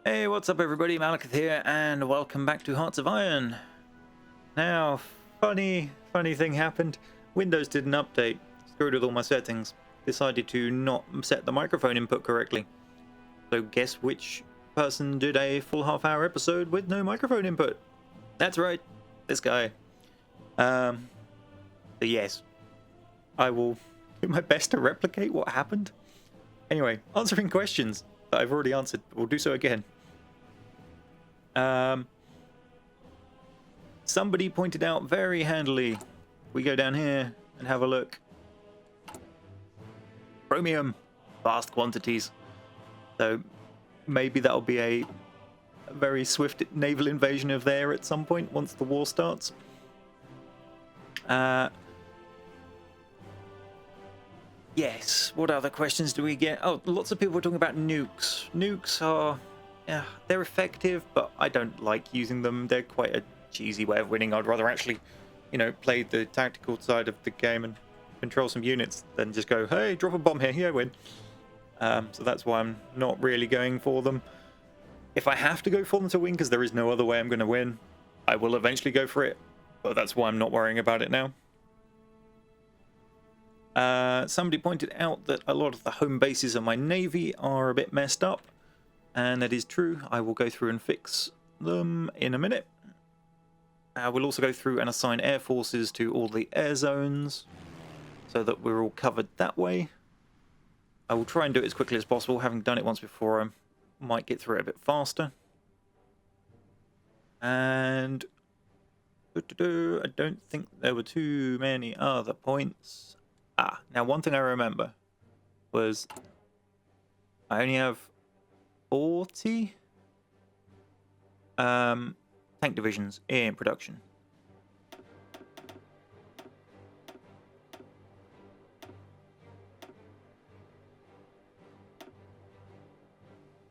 Hey, what's up everybody, Malakith here, and welcome back to Hearts of Iron. Now, funny thing happened. Windows did an update, screwed with all my settings, decided to not set the microphone input correctly. So guess which person did a full half-hour episode with no microphone input? That's right, this guy. So yes, I will do my best to replicate what happened. Anyway, answering questions that I've already answered, we'll do so again. Somebody pointed out very handily, we go down here and have a look. Chromium, vast quantities. So maybe that'll be a very swift naval invasion of there at some point once the war starts. Yes, what other questions do we get? Oh, lots of people are talking about nukes. Nukes are, yeah, they're effective, but I don't like using them. They're quite a cheesy way of winning. I'd rather actually, play the tactical side of the game and control some units than just go, hey, drop a bomb here, yeah, win. So that's why I'm not really going for them. If I have to go for them to win, because there is no other way I'm going to win, I will eventually go for it. But that's why I'm not worrying about it now. Somebody pointed out that a lot of the home bases of my navy are a bit messed up, and that is true. I will go through and fix them in a minute. We'll also go through and assign air forces to all the air zones so that we're all covered that way. I will try and do it as quickly as possible. Having done it once before, I might get through it a bit faster. And I don't think there were too many other points. Now one thing I remember was I only have 40 tank divisions in production.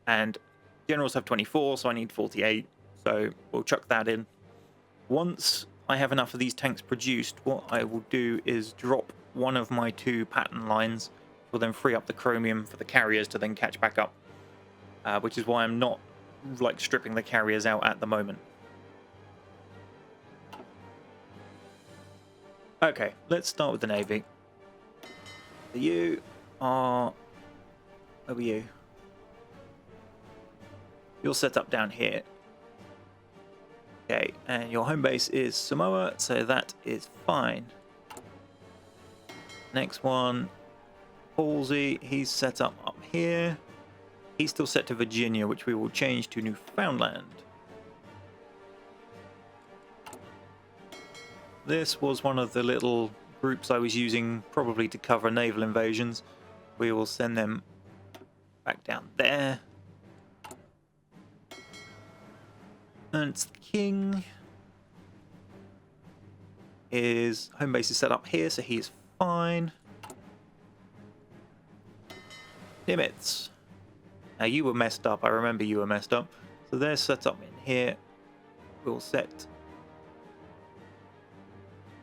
And generals have 24, so I need 48. So we'll chuck that in. Once I have enough of these tanks produced, what I will do is drop one of my two pattern lines, will then free up the chromium for the carriers to then catch back up, which is why I'm not stripping the carriers out at the moment. Okay, let's start with the navy. You are over you. You're set up down here. Okay, and your home base is Samoa, so that is fine. Next one, Halsey, he's set up here. He's still set to Virginia, which we will change to Newfoundland. This was one of the little groups I was using probably to cover naval invasions. We will send them back down there. Ernst King, his home base is set up here, so he is fine. Nimitz. Now you were messed up. I remember you were messed up. So they're set up in here. We'll set.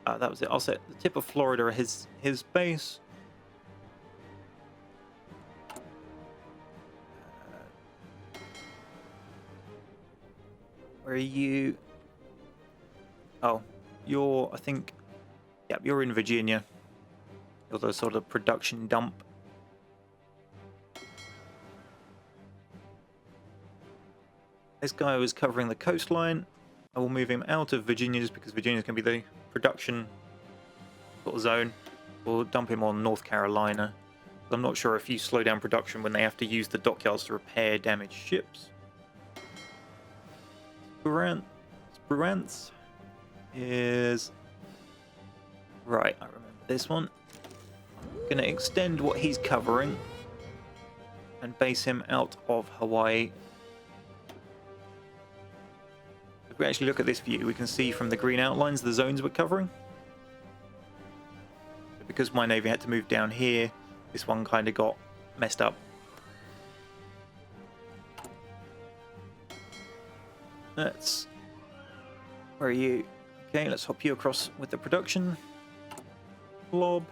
That was it. I'll set the tip of Florida as his base. Where are you? Oh, you're, I think, yep, you're in Virginia. You're the sort of production dump. This guy was covering the coastline. I will move him out of Virginia just because Virginia is going to be the production sort of zone. We'll dump him on North Carolina. I'm not sure if you slow down production when they have to use the dockyards to repair damaged ships. Sprance is right. I remember this one. I'm gonna extend what he's covering and base him out of Hawaii. If we actually look at this view, we can see from the green outlines the zones we're covering. But because my navy had to move down here, this one kind of got messed up. Where are you? Okay, let's hop you across with the production. Blob.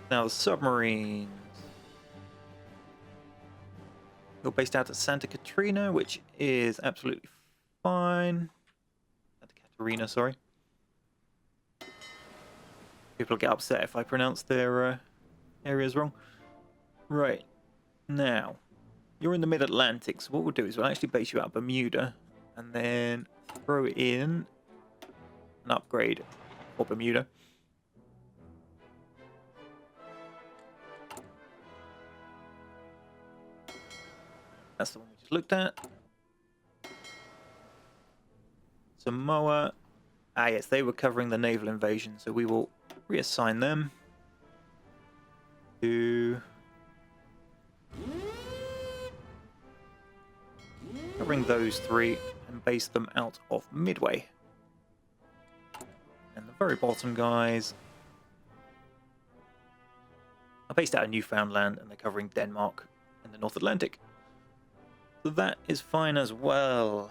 Now the submarines. You're based out at Santa Catarina, which is absolutely fine. Santa Catarina, sorry. People get upset if I pronounce their areas wrong. Right. Now, you're in the mid-Atlantic, so what we'll do is we'll actually base you out of Bermuda and then throw in an upgrade for Bermuda. That's the one we just looked at. Samoa. Ah, yes, they were covering the naval invasion, so we will reassign them to covering those three and base them out of Midway. And the very bottom guys are based out of Newfoundland and they're covering Denmark in the North Atlantic. So that is fine as well.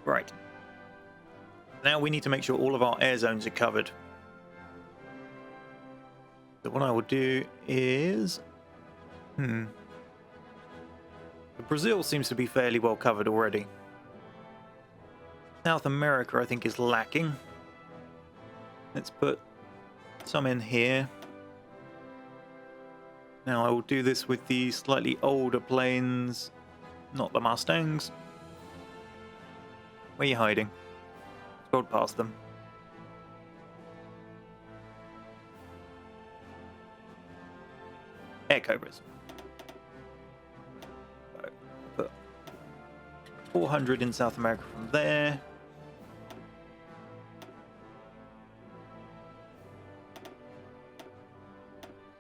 Right. Now we need to make sure all of our air zones are covered. So what I will do is... Brazil seems to be fairly well covered already. South America, I think, is lacking. Let's put some in here. Now I will do this with the slightly older planes, not the Mustangs. Where are you hiding? Scroll past them. Air Cobras. So, put 400 in South America from there.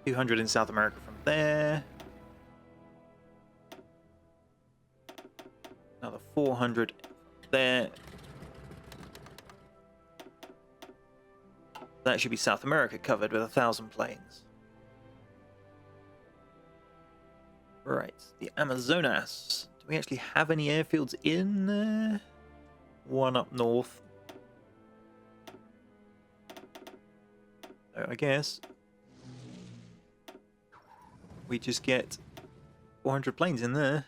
$200 in South America from there. Another 400 there. That should be South America covered with 1,000 planes. Right, the Amazonas. Do we actually have any airfields in there? One up north. So I guess we just get 400 planes in there.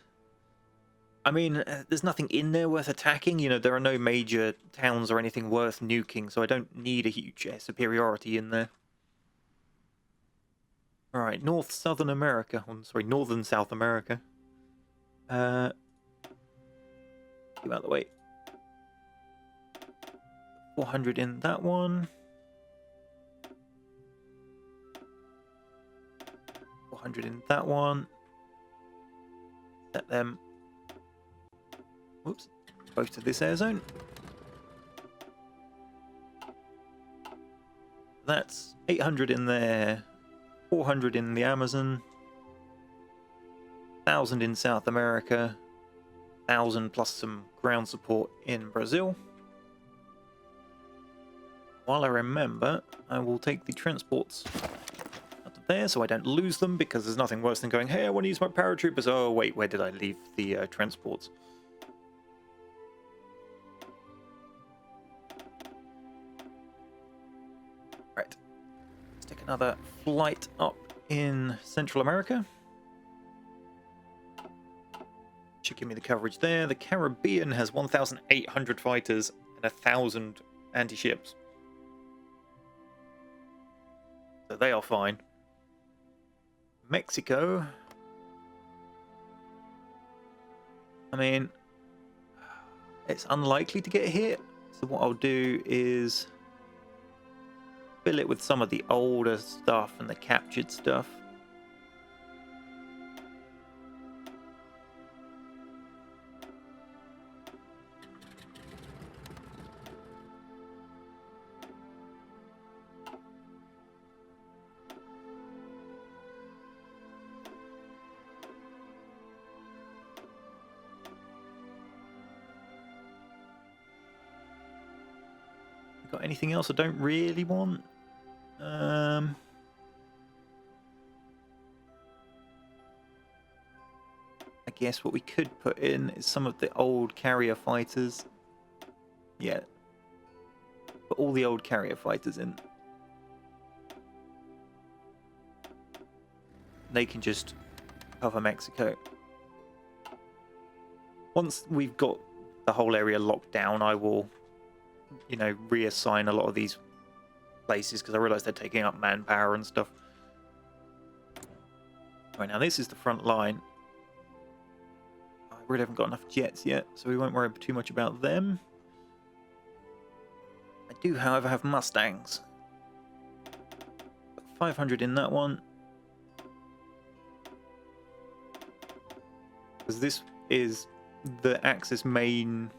I mean, there's nothing in there worth attacking. You know, there are no major towns or anything worth nuking, so I don't need a huge air superiority in there. Alright, Southern America. Oh, sorry, Northern South America. Get out of the way. 400 in that one. 400 in that one. Set them. Whoops. Both to this air zone. That's 800 in there. 400 in the Amazon. 1,000 in South America. 1,000 plus some ground support in Brazil. While I remember, I will take the transports out of there so I don't lose them, because there's nothing worse than going, hey, I want to use my paratroopers. Oh, wait, where did I leave the transports? Right. Let's take another flight up in Central America. Should give me the coverage there. The Caribbean has 1,800 fighters and 1,000 anti-ships. So they are fine. Mexico. I mean, it's unlikely to get hit. So what I'll do is fill it with some of the older stuff and the captured stuff. Got anything else I don't really want? I guess what we could put in is some of the old carrier fighters. Yeah. Put all the old carrier fighters in. they can just cover Mexico. Once we've got the whole area locked down, I will, you know, reassign a lot of these places because I realise they're taking up manpower and stuff. Right, now this is the front line. I really haven't got enough jets yet, so we won't worry too much about them. I do, however, have Mustangs. 500 in that one. Because this is the Axis main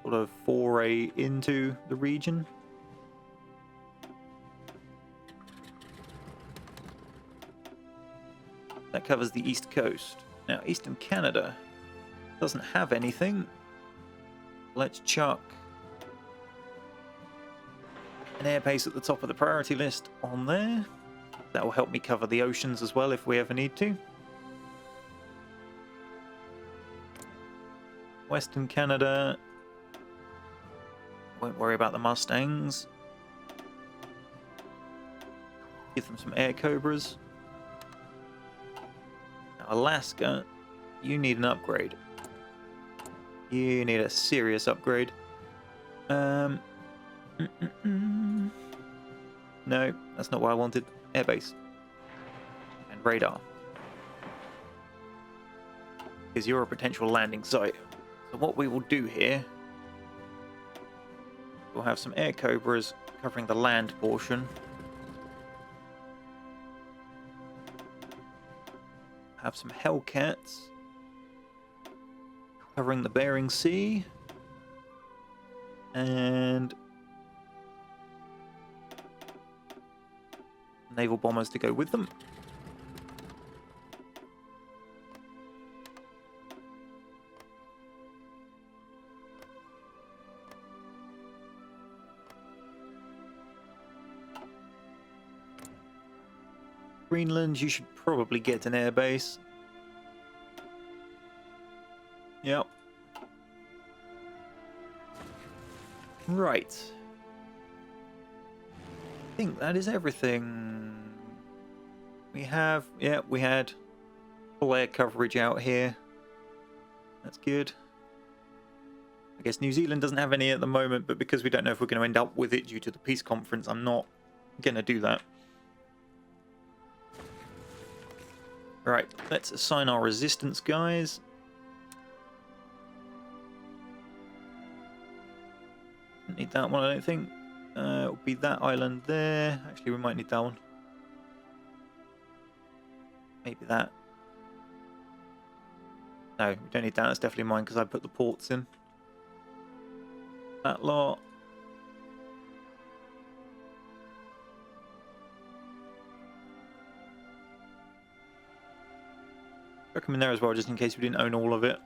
sort of foray into the region. That covers the east coast. Now, Eastern Canada doesn't have anything. Let's chuck an airbase at the top of the priority list on there. That will help me cover the oceans as well if we ever need to. Western Canada. Won't worry about the Mustangs. Give them some air Cobras. Now, Alaska, you need an upgrade. You need a serious upgrade. No, that's not what I wanted. Airbase. And radar. Because you're a potential landing site. So what we will do here, we'll have some air Cobras covering the land portion. Have some Hellcats covering the Bering Sea. And naval bombers to go with them. Greenland, you should probably get an airbase. Yep. Right. I think that is everything. We have, yeah, we had full air coverage out here. That's good. I guess New Zealand doesn't have any at the moment, but because we don't know if we're going to end up with it due to the peace conference, I'm not going to do that. Right, let's assign our resistance guys. Don't need that one, I don't think. It'll be that island there. Actually, we might need that one. Maybe that. No, we don't need that. That's definitely mine because I put the ports in. That lot. Chuck them in there as well, just in case we didn't own all of it.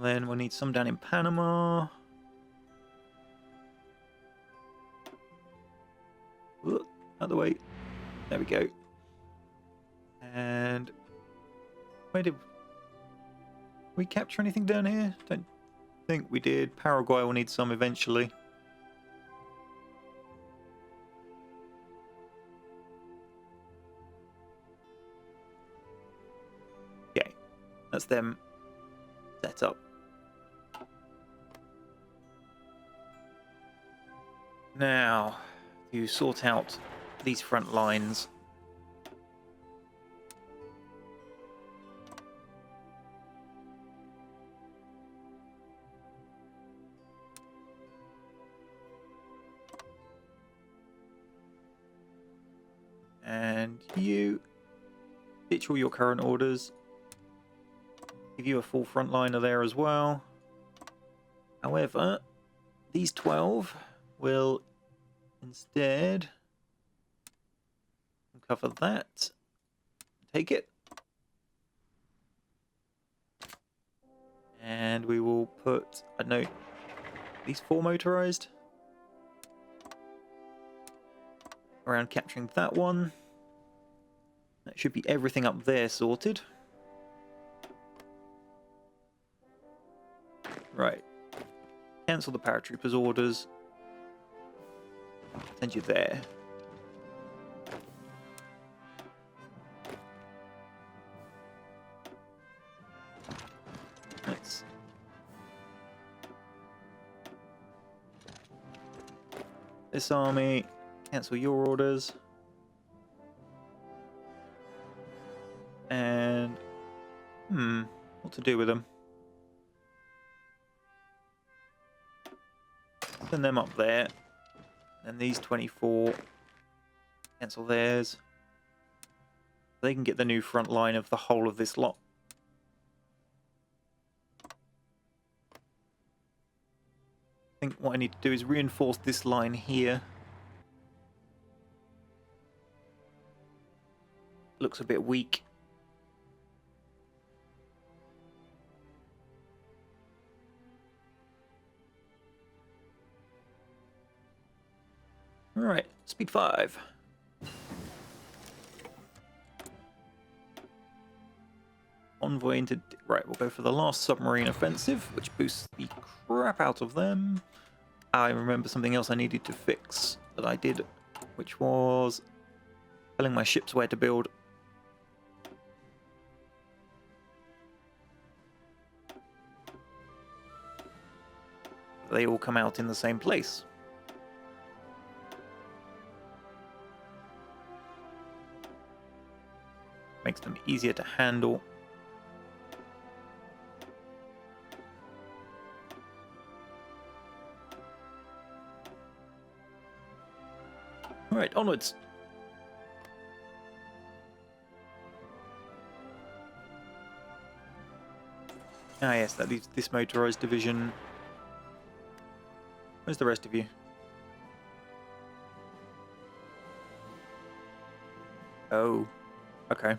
Then we'll need some down in Panama. Out of the way. There we go. And where did we capture anything down here? Don't think we did. Paraguay will need some eventually. Okay, that's them set up. Now, you sort out these front lines. And you ditch all your current orders. Give you a full frontliner there as well. However, these 12 will instead cover that. Take it. And we will put, I don't know, these 4 motorized around capturing that one. That should be everything up there sorted. Right. Cancel the paratroopers' orders. Send you there. Let's... This army, cancel your orders. And... what to do with them? Send them up there. And these 24, cancel theirs. They can get the new front line of the whole of this lot. I think what I need to do is reinforce this line here. Looks a bit weak. Alright, speed 5. Envoy into... Right, we'll go for the last submarine offensive, which boosts the crap out of them. I remember something else I needed to fix that I did, which was telling my ships where to build. They all come out in the same place. Makes them easier to handle. Alright, onwards. Ah yes, that leaves this motorized division. Where's the rest of you? Oh, okay.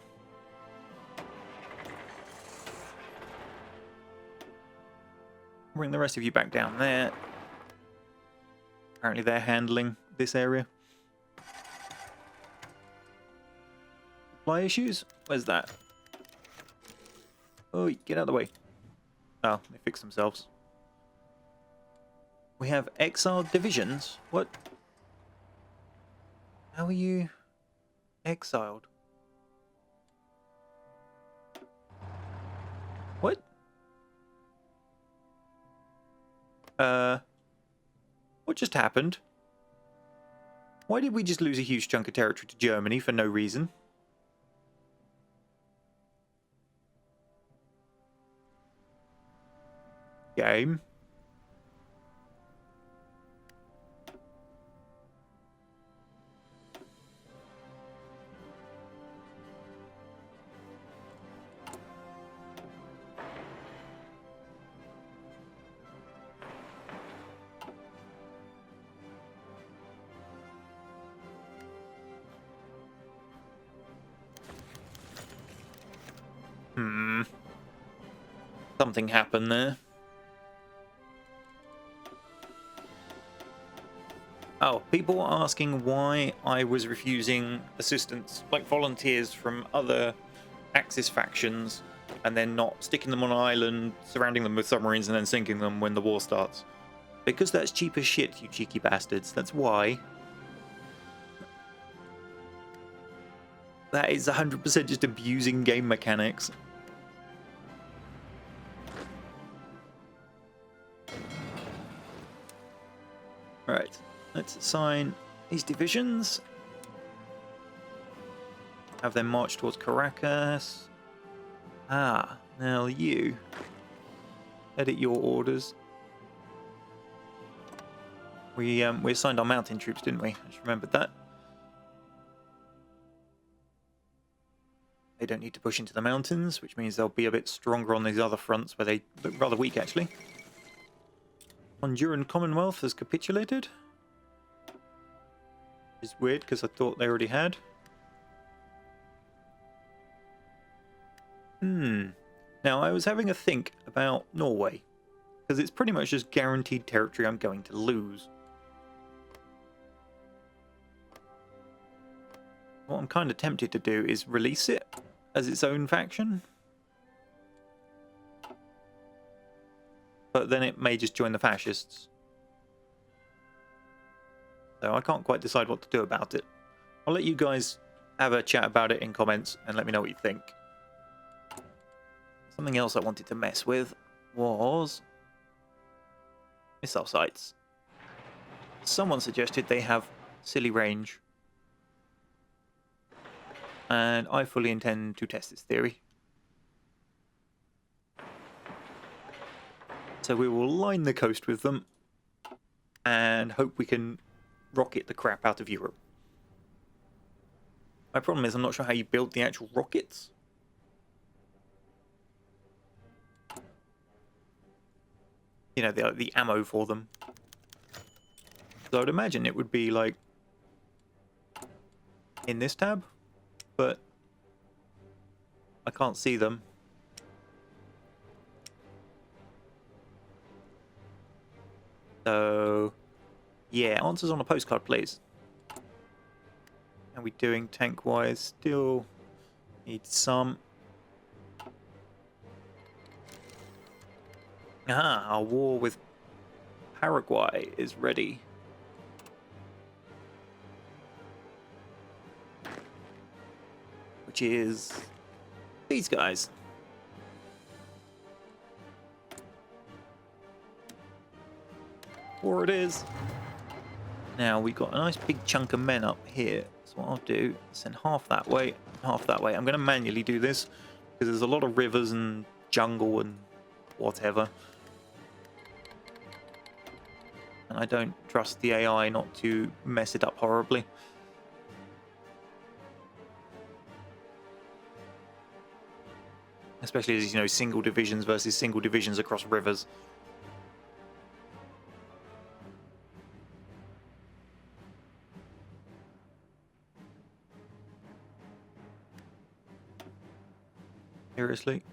Bring the rest of you back down there. Apparently they're handling this area. Supply issues? Where's that? Oh, get out of the way. Oh, they fixed themselves. We have exiled divisions? What? How are you exiled? What? What just happened? Why did we just lose a huge chunk of territory to Germany for no reason? Game. Something happened there. Oh, people were asking why I was refusing assistance, like volunteers from other Axis factions, and then not sticking them on an island, surrounding them with submarines, and then sinking them when the war starts. Because that's cheap as shit, you cheeky bastards. That's why. That is 100% just abusing game mechanics. Right, let's assign these divisions. Have them march towards Caracas. Ah, now you. Edit your orders. We assigned our mountain troops, didn't we? I just remembered that. They don't need to push into the mountains, which means they'll be a bit stronger on these other fronts where they look rather weak, actually. Honduran Commonwealth has capitulated. It's weird because I thought they already had. Now, I was having a think about Norway, because it's pretty much just guaranteed territory I'm going to lose. What I'm kind of tempted to do is release it as its own faction. But then it may just join the fascists. So I can't quite decide what to do about it. I'll let you guys have a chat about it in comments and let me know what you think. Something else I wanted to mess with. was missile sites. Someone suggested they have silly range, and I fully intend to test this theory. So we will line the coast with them and hope we can rocket the crap out of Europe. My problem is I'm not sure how you build the actual rockets. You know, the ammo for them. So I would imagine it would be like in this tab, but I can't see them. So yeah, answers on a postcard, please. How are we doing tank-wise? Still need some. Ah, our war with Paraguay is ready. Which is these guys. War it is. Now we've got a nice big chunk of men up here. So what I'll do is send half that way, half that way. I'm going to manually do this because there's a lot of rivers and jungle and whatever. And I don't trust the AI not to mess it up horribly. Especially as, you know, single divisions versus single divisions across rivers. Seriously?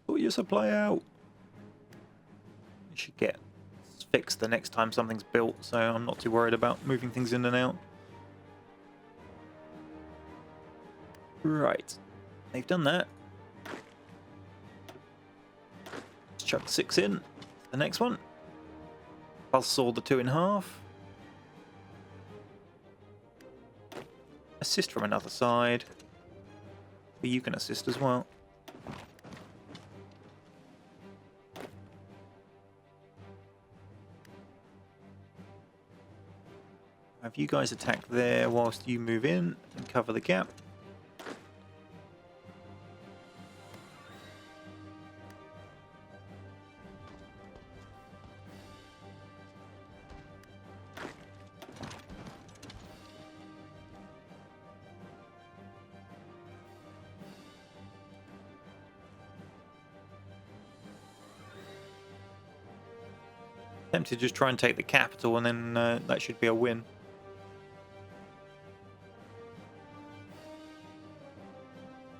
Sort your supply out. You should get fixed the next time something's built, so I'm not too worried about moving things in and out. Right. They've done that. Let's chuck 6 in. The next one. I'll saw the 2 in half. Assist from another side. But you can assist as well. Have you guys attack there whilst you move in and cover the gap. Tempted to just try and take the capital, and then that should be a win.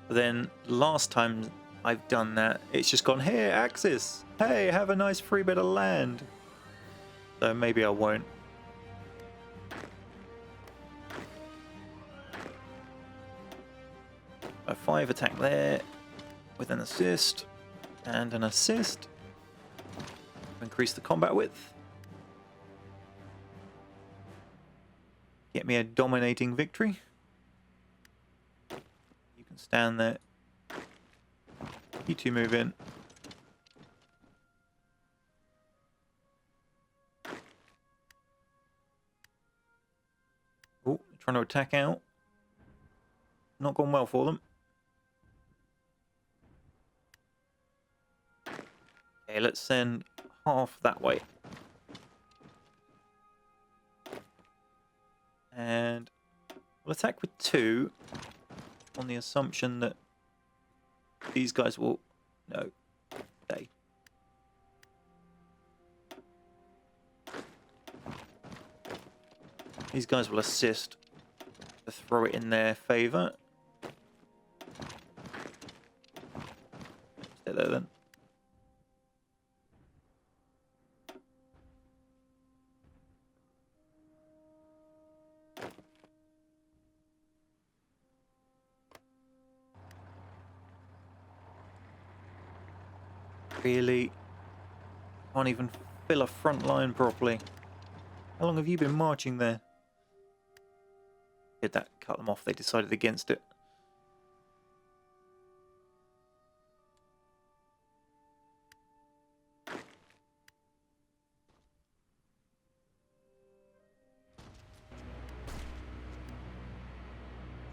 But then last time I've done that, it's just gone, here, Axis, hey, have a nice free bit of land. So maybe I won't. A 5 attack there with an assist and an assist. Increase the combat width. Get me a dominating victory. You can stand there. You two move in. Oh, trying to attack out. Not gone well for them. Okay, let's send half that way. And we'll attack with 2 on the assumption that these guys will... No. Stay. These guys will assist to throw it in their favour. Stay there then. Really? Can't even fill a front line properly. How long have you been marching there? Did that cut them off? They decided against it.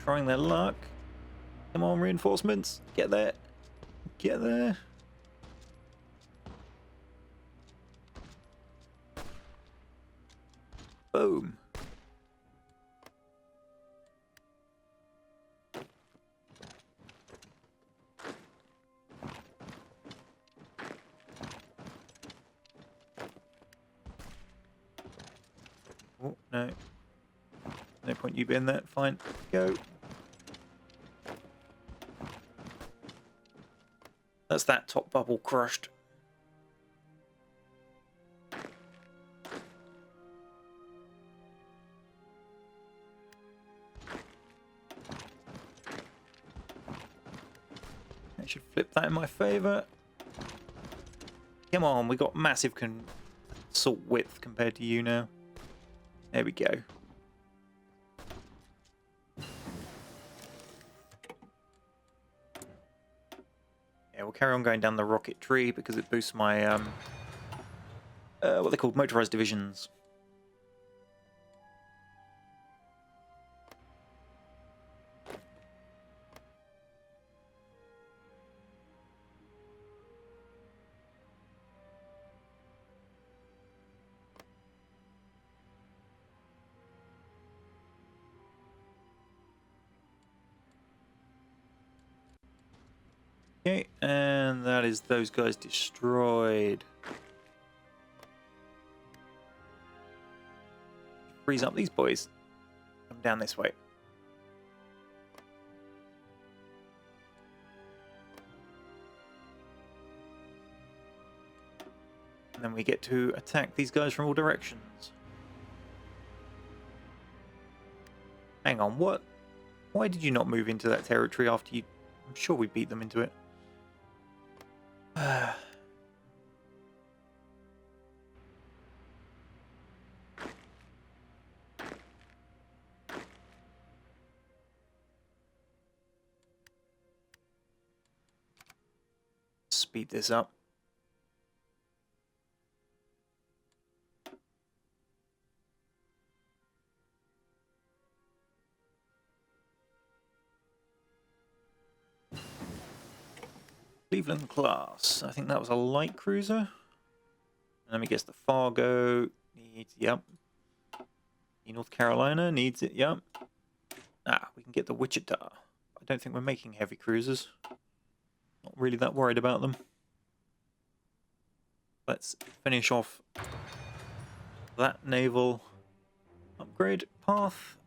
trying their luck. Come on, reinforcements. Get there. Get there. Boom. Oh, no. No point you being there. Fine. Go. That's that top bubble crushed. I should flip that in my favour. Come on, we got massive assault width compared to you now. There we go. Yeah, we'll carry on going down the rocket tree because it boosts my what they called motorized divisions. Okay, and that is those guys destroyed. Freeze up these boys. Come down this way. And then we get to attack these guys from all directions. Hang on, what? Why did you not move into that territory after you... I'm sure we beat them into it. Speed this up. Cleveland class. I think that was a light cruiser. Let me guess, the Fargo needs, yep. The North Carolina needs it, yep. Ah, we can get the Wichita. I don't think we're making heavy cruisers. Not really that worried about them. Let's finish off that naval upgrade path.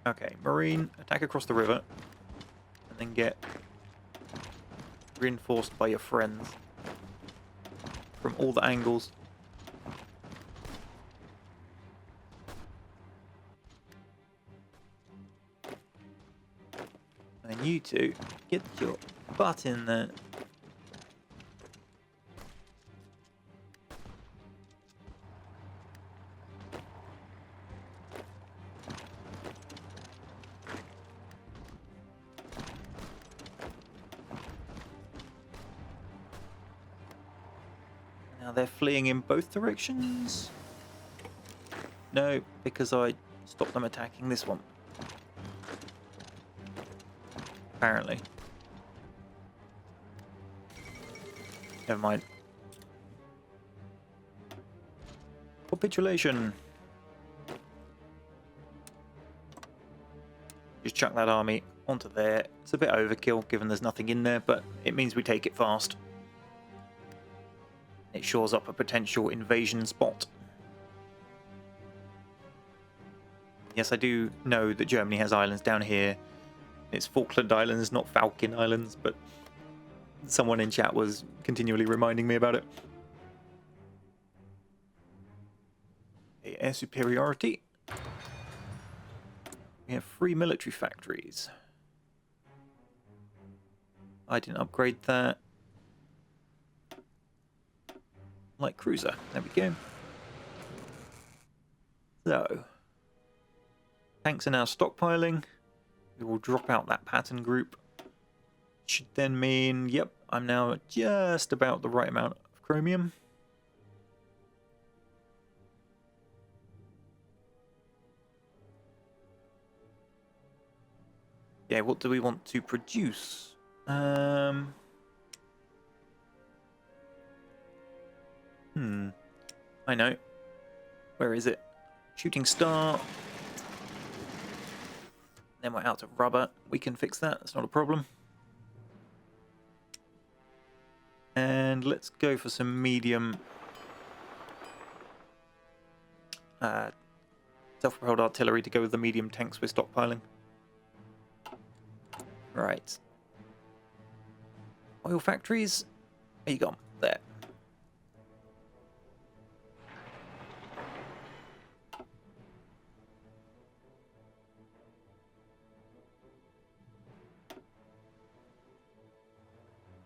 Okay, Marine, attack across the river, and then get reinforced by your friends from all the angles. And then you two, get your butt in there. Now they're fleeing in both directions. No, because I stopped them attacking this one. Apparently. Never mind. Capitulation. Just chuck that army onto there. It's a bit overkill given there's nothing in there, but it means we take it fast. It shores up a potential invasion spot. Yes, I do know that Germany has islands down here. It's Falkland Islands, not Falcon Islands, but someone in chat was continually reminding me about it. Air superiority. We have 3 military factories. I didn't upgrade that. Light cruiser. There we go. So, tanks are now stockpiling. We will drop out that pattern group. Should then mean, yep, I'm now just about the right amount of chromium. Yeah, what do we want to produce? I know. Where is it? Shooting star. Then we're out of rubber. We can fix that. That's not a problem. And let's go for some medium self-propelled artillery to go with the medium tanks we're stockpiling. Right. Oil factories. Where you gone? There.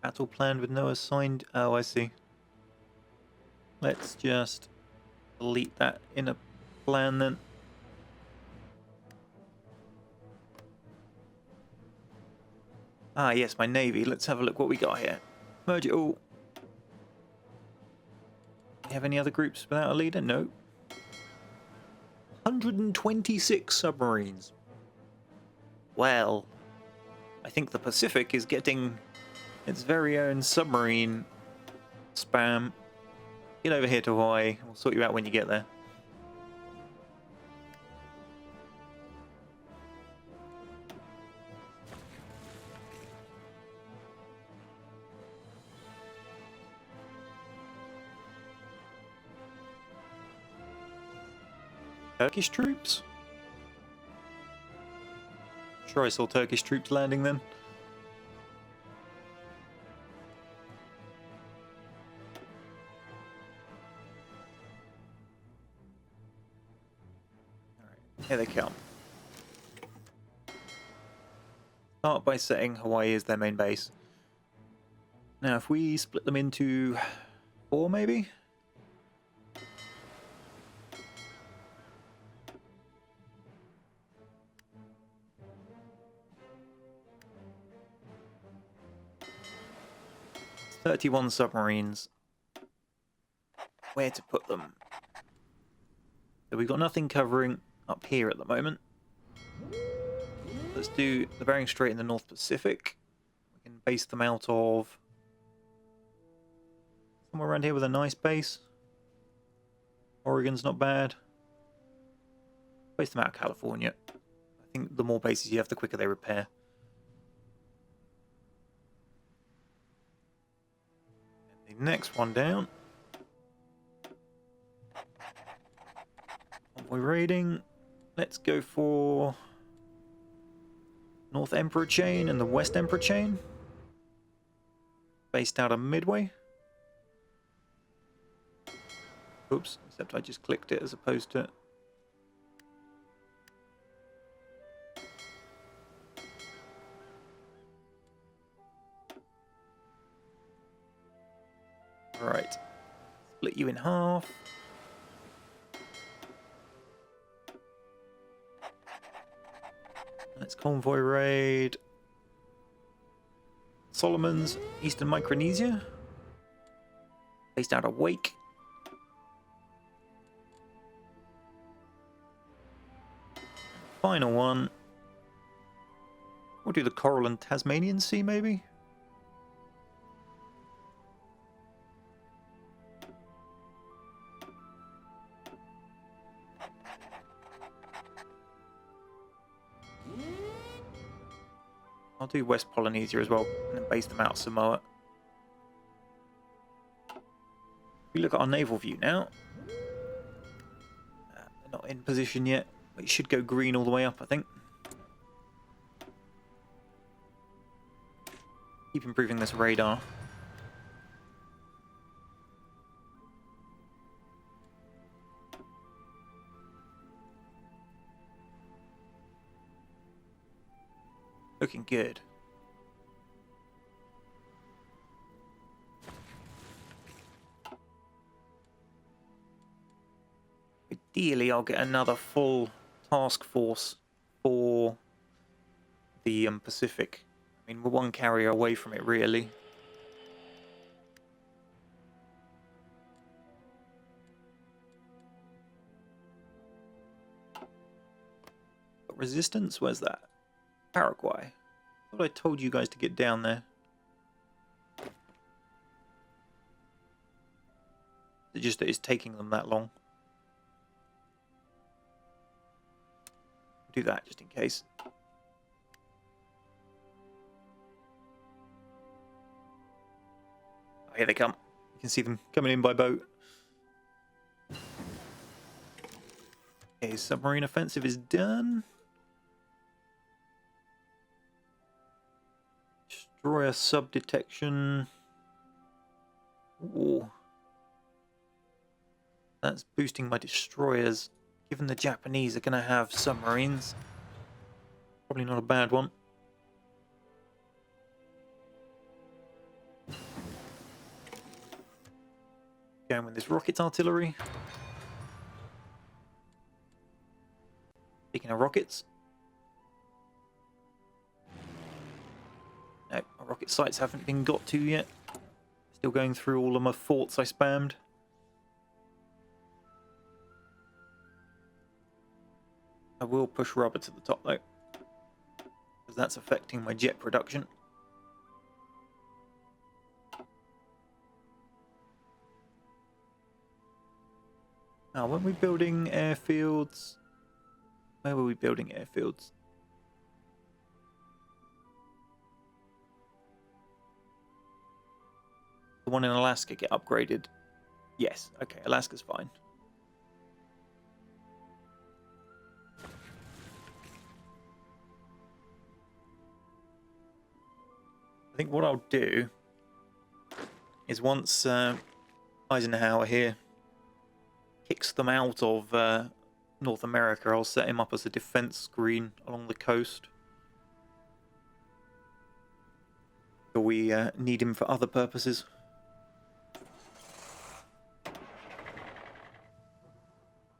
Battle planned with no assigned... Oh, I see. Let's just delete that in a plan then. Ah, yes, my navy. Let's have a look what we got here. Merge it all. Do you have any other groups without a leader? No. 126 submarines. Well, I think the Pacific is getting its very own submarine spam. Get over here to Hawaii. We'll sort you out when you get there. Turkish troops? Sure, I saw Turkish troops landing then. Alright, here they come. Start by saying Hawaii is their main base. Now, if we split them into 4, maybe? It's 31 submarines. Where to put them? So we've got nothing covering up here at the moment. Let's do the Bering Strait in the North Pacific. We can base them out of somewhere around here with a nice base. Oregon's not bad. Base them out of California. I think the more bases you have, the quicker they repair. And the next one down. Convoy raiding. Let's go for North Emperor Chain and the West Emperor Chain. Based out of Midway. Oops, except I just clicked it as opposed to... Right. Split you in half. Let's convoy raid Solomons, Eastern Micronesia. Based out of Wake. Final one. We'll do the Coral and Tasmanian Sea, maybe? I'll do West Polynesia as well, and then base them out of Samoa. If we look at our naval view now, they're not in position yet, but it should go green all the way up, I think. Keep improving this radar. Looking good. Ideally, I'll get another full task force for the Pacific. I mean, we're one carrier away from it, really. But resistance? Where's that? Paraguay. thought I told you guys to get down there. It's just that it's taking them that long. Do that just in case. Oh, here they come. You can see them coming in by boat. Okay, submarine offensive is done. Destroyer sub detection. Ooh. That's boosting my destroyers. Given the Japanese are going to have submarines. Probably not a bad one. Going with this rocket artillery. Speaking of rockets. No, my rocket sites haven't been got to yet. Still going through all of my forts I spammed. I will push rubber to the top though, because that's affecting my jet production. Now, when we're building airfields, where were we building airfields? The one in Alaska get upgraded? Yes, okay, Alaska's fine. I think what I'll do is once Eisenhower here kicks them out of North America, I'll set him up as a defense screen along the coast. But we need him for other purposes.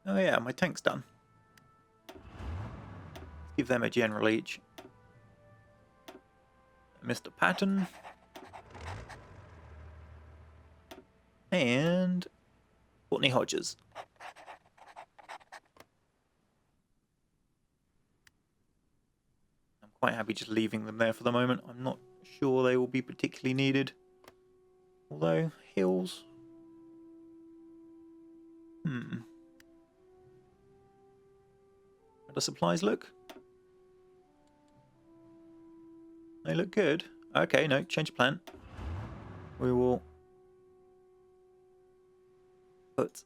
Oh yeah, my tank's done. Let's give them a general each. Mr. Patton. And Courtney Hodges. I'm quite happy just leaving them there for the moment. I'm not sure they will be particularly needed. Although, hills. How do supplies look? They look good. Okay, no, change of plan. We will put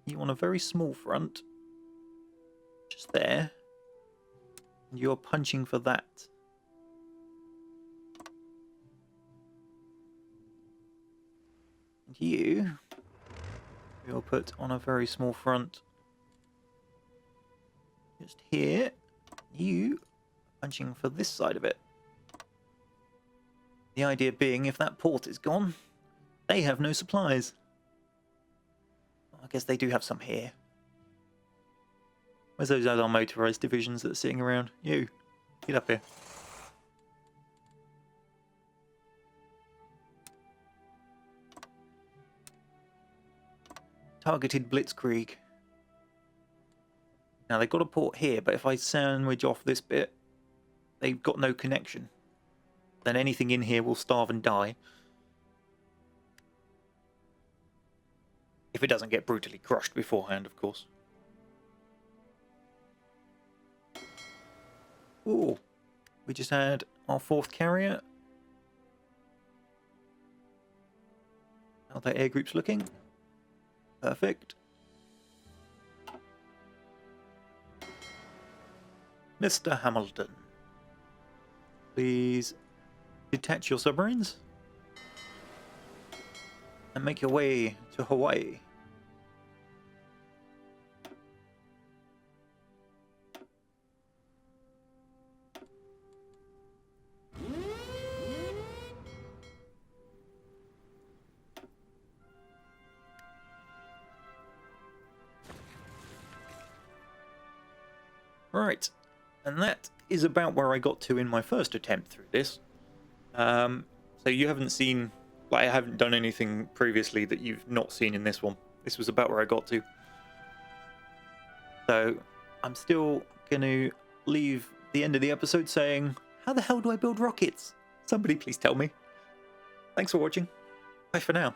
you on a very small front. Just there. And you're punching for that. And you we'll put on a very small front. Just here. You punching for this side of it. The idea being, if that port is gone, they have no supplies. Well, I guess they do have some here. Where's those other motorized divisions that are sitting around? You, get up here. Targeted blitzkrieg. Now they've got a port here, but if I sandwich off this bit, they've got no connection. Then anything in here will starve and die. If it doesn't get brutally crushed beforehand, of course. Ooh, we just had our 4th carrier. How their air group's looking? Perfect. Mr. Hamilton, please detach your submarines and make your way to Hawaii. Right, and that is about where I got to in my first attempt through this. So you haven't seen, like, I haven't done anything previously that you've not seen in this one. This was about where I got to. So I'm still going to leave the end of the episode saying, How the hell do I build rockets? Somebody please tell me. Thanks for watching. Bye for now.